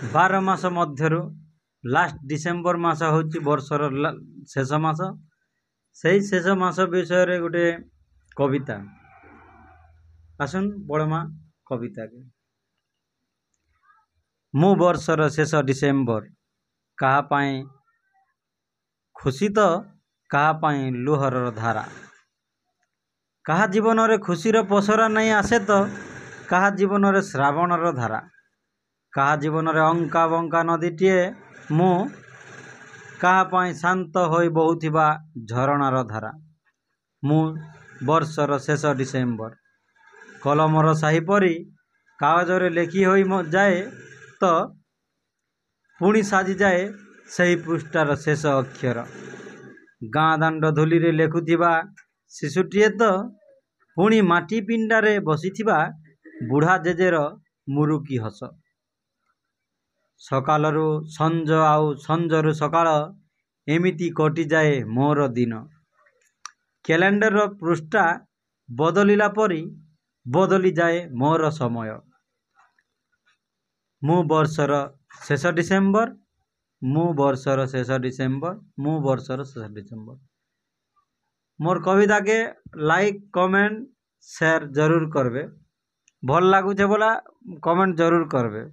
12 मास मध्यरु last December मास होची वर्षर शेष मास। से शेष मास विषय रे गोटे कविता आसुन बड़मा कविता के। मु वर्षर शेष डिसेम्बर कहा पाए खुशी तो कहा पाए लुहर धारा। कहा जीवन रे खुशीर पसरा नहीं आसे तो कहा जीवन रे श्रावणर धारा। कहा जीवन रे अंका बंका नदीटीए मु कहा पाए शांत होई बहुथिबा झरणार धारा। मु वर्षर शेष डिसेम्बर कलमर साही परी कागजरे लेखी होई जाए तो पुणी साजी जाए सही पृष्ठार शेष अक्षर। गाँ दांड धूली रे लेखुथिबा शिशुटीए तो पुणी माटी पिंडारे बसिथिबा बुढ़ा जेजेर मुरुकी हस। सकालरू संज आउ संजरू सकाल एमिति कटि जाए मोर दिन। कैलेंडर पृष्ठा बदलिला परी बदली जाए मोर समय। मु वर्षर शेष डिसेम्बर मु वर्षर शेष डिसेम्बर मु वर्षर शेष डिसेम्बर। मोर कविता के लाइक कमेंट शेयर जरूर करबे। भल लागुचे बोला कमेंट जरूर करबे।